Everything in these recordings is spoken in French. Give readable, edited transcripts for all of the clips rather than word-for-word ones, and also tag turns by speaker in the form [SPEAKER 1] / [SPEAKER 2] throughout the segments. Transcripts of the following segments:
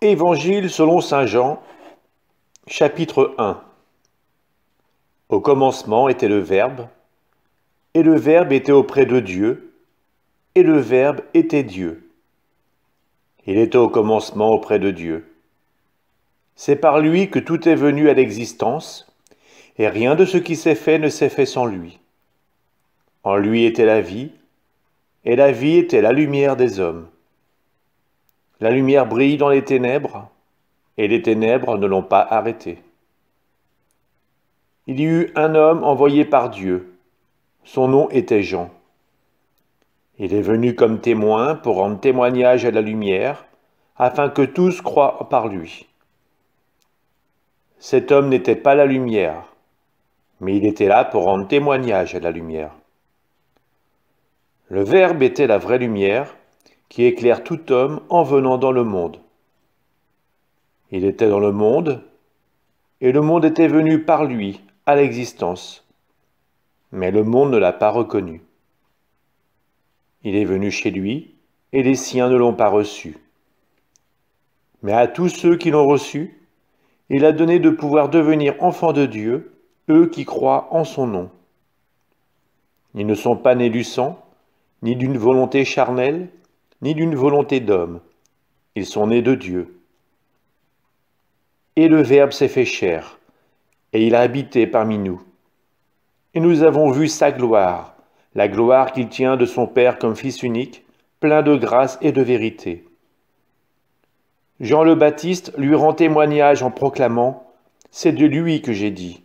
[SPEAKER 1] Évangile selon saint Jean, chapitre 1. Au commencement était le Verbe, et le Verbe était auprès de Dieu, et le Verbe était Dieu. Il était au commencement auprès de Dieu. C'est par lui que tout est venu à l'existence, et rien de ce qui s'est fait ne s'est fait sans lui. En lui était la vie, et la vie était la lumière des hommes. La lumière brille dans les ténèbres, et les ténèbres ne l'ont pas arrêtée. Il y eut un homme envoyé par Dieu. Son nom était Jean. Il est venu comme témoin pour rendre témoignage à la lumière, afin que tous croient par lui. Cet homme n'était pas la lumière, mais il était là pour rendre témoignage à la lumière. Le Verbe était la vraie lumière, qui éclaire tout homme en venant dans le monde. Il était dans le monde, et le monde était venu par lui à l'existence, mais le monde ne l'a pas reconnu. Il est venu chez lui, et les siens ne l'ont pas reçu. Mais à tous ceux qui l'ont reçu, il a donné de pouvoir devenir enfants de Dieu, eux qui croient en son nom. Ils ne sont pas nés du sang, ni d'une volonté charnelle, ni d'une volonté d'homme. Ils sont nés de Dieu. Et le Verbe s'est fait chair, et il a habité parmi nous. Et nous avons vu sa gloire, la gloire qu'il tient de son Père comme Fils unique, plein de grâce et de vérité. Jean le Baptiste lui rend témoignage en proclamant « C'est de lui que j'ai dit.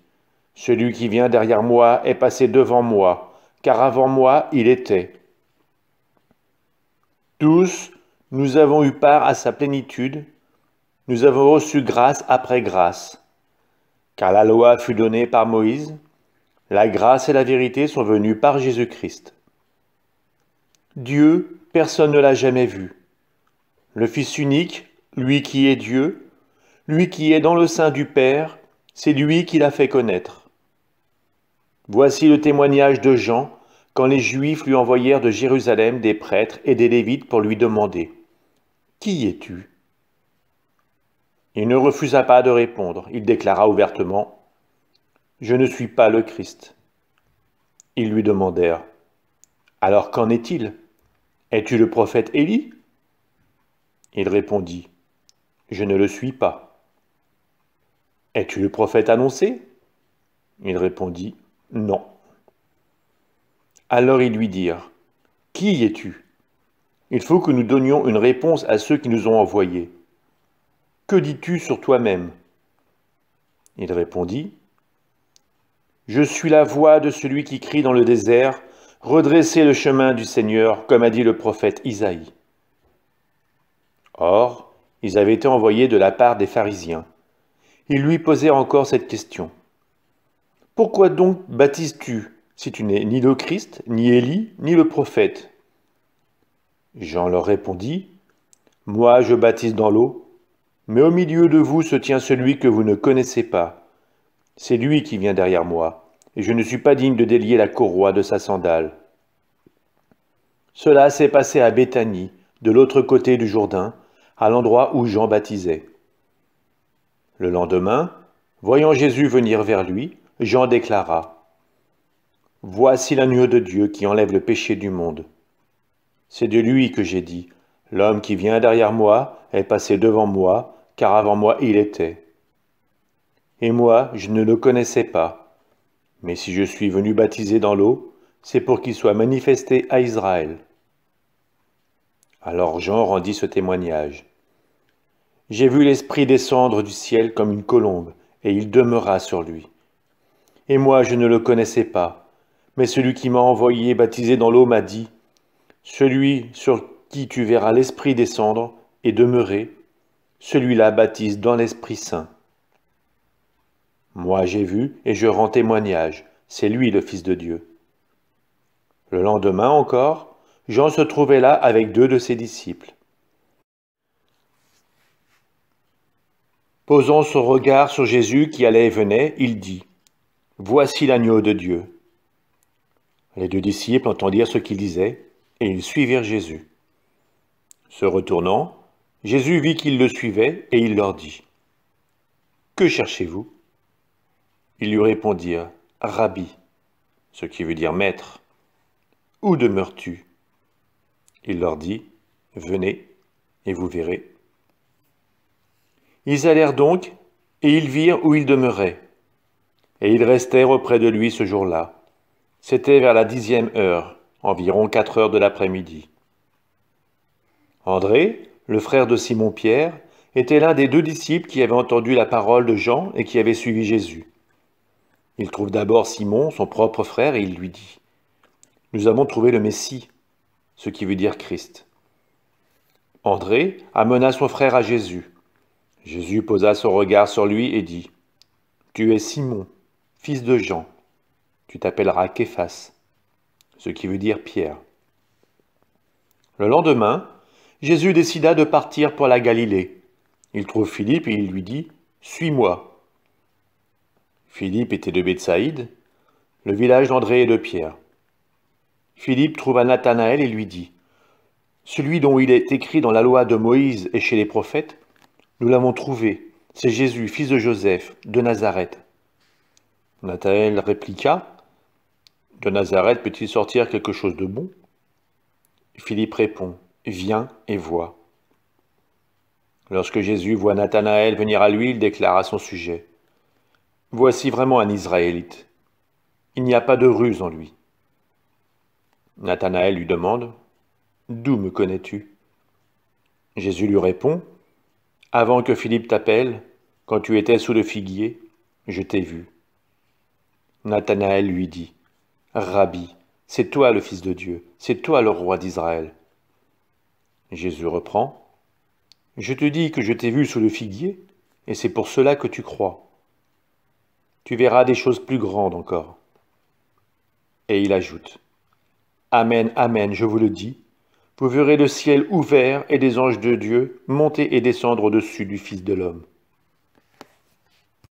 [SPEAKER 1] Celui qui vient derrière moi est passé devant moi, car avant moi il était. » Tous, nous avons eu part à sa plénitude, nous avons reçu grâce après grâce. Car la loi fut donnée par Moïse, la grâce et la vérité sont venues par Jésus-Christ. Dieu, personne ne l'a jamais vu. Le Fils unique, lui qui est Dieu, lui qui est dans le sein du Père, c'est lui qui l'a fait connaître. Voici le témoignage de Jean, quand les Juifs lui envoyèrent de Jérusalem des prêtres et des Lévites pour lui demander « Qui es-tu » Il ne refusa pas de répondre, il déclara ouvertement « Je ne suis pas le Christ ». Ils lui demandèrent « Alors qu'en est-il? Es-tu le prophète Élie » Il répondit « Je ne le suis pas. »« Es-tu le prophète annoncé » Il répondit « Non. » Alors ils lui dirent « Qui es-tu? Il faut que nous donnions une réponse à ceux qui nous ont envoyés. Que dis-tu sur toi-même » Il répondit « Je suis la voix de celui qui crie dans le désert, redressez le chemin du Seigneur, comme a dit le prophète Isaïe. » Or, ils avaient été envoyés de la part des pharisiens. Ils lui posaient encore cette question. « Pourquoi donc baptises-tu, si tu n'es ni le Christ, ni Élie, ni le prophète ?» Jean leur répondit, « Moi je baptise dans l'eau, mais au milieu de vous se tient celui que vous ne connaissez pas. C'est lui qui vient derrière moi, et je ne suis pas digne de délier la courroie de sa sandale. » Cela s'est passé à Béthanie, de l'autre côté du Jourdain, à l'endroit où Jean baptisait. Le lendemain, voyant Jésus venir vers lui, Jean déclara « Voici l'agneau de Dieu qui enlève le péché du monde. C'est de lui que j'ai dit, l'homme qui vient derrière moi est passé devant moi, car avant moi il était. Et moi, je ne le connaissais pas. Mais si je suis venu baptiser dans l'eau, c'est pour qu'il soit manifesté à Israël. » Alors Jean rendit ce témoignage. « J'ai vu l'Esprit descendre du ciel comme une colombe, et il demeura sur lui. Et moi, je ne le connaissais pas, mais celui qui m'a envoyé baptiser dans l'eau m'a dit, « Celui sur qui tu verras l'Esprit descendre et demeurer, celui-là baptise dans l'Esprit Saint. » Moi j'ai vu et je rends témoignage, c'est lui le Fils de Dieu. Le lendemain encore, Jean se trouvait là avec 2 de ses disciples. Posant son regard sur Jésus qui allait et venait, il dit « Voici l'agneau de Dieu. » Les 2 disciples entendirent ce qu'il disait, et ils suivirent Jésus. Se retournant, Jésus vit qu'ils le suivaient et il leur dit, « Que cherchez-vous » Ils lui répondirent, « Rabbi », ce qui veut dire maître. « Où demeures-tu » Il leur dit, « Venez et vous verrez. » Ils allèrent donc et ils virent où il demeurait. Et ils restèrent auprès de lui ce jour-là. C'était vers la 10e heure, environ 4 heures de l'après-midi. André, le frère de Simon-Pierre, était l'un des 2 disciples qui avaient entendu la parole de Jean et qui avaient suivi Jésus. Il trouve d'abord Simon, son propre frère, et il lui dit, « Nous avons trouvé le Messie », ce qui veut dire Christ. André amena son frère à Jésus. Jésus posa son regard sur lui et dit, « Tu es Simon, fils de Jean. Tu t'appelleras Képhas, ce qui veut dire Pierre. » Le lendemain, Jésus décida de partir pour la Galilée. Il trouve Philippe et il lui dit, « Suis-moi. » Philippe était de Bethsaïde, le village d'André et de Pierre. Philippe trouva Nathanaël et lui dit, « Celui dont il est écrit dans la loi de Moïse et chez les prophètes, nous l'avons trouvé, c'est Jésus, fils de Joseph, de Nazareth. » Nathanaël répliqua, « De Nazareth peut-il sortir quelque chose de bon ?» Philippe répond, « Viens et vois. » Lorsque Jésus voit Nathanaël venir à lui, il déclara à son sujet, « Voici vraiment un Israélite. Il n'y a pas de ruse en lui. » Nathanaël lui demande, « D'où me connais-tu » Jésus lui répond, « Avant que Philippe t'appelle, quand tu étais sous le figuier, je t'ai vu. » Nathanaël lui dit, « Rabbi, c'est toi le Fils de Dieu, c'est toi le roi d'Israël. » Jésus reprend, « Je te dis que je t'ai vu sous le figuier, et c'est pour cela que tu crois. Tu verras des choses plus grandes encore. » Et il ajoute, « Amen, amen, je vous le dis, vous verrez le ciel ouvert et des anges de Dieu monter et descendre au-dessus du Fils de l'homme. »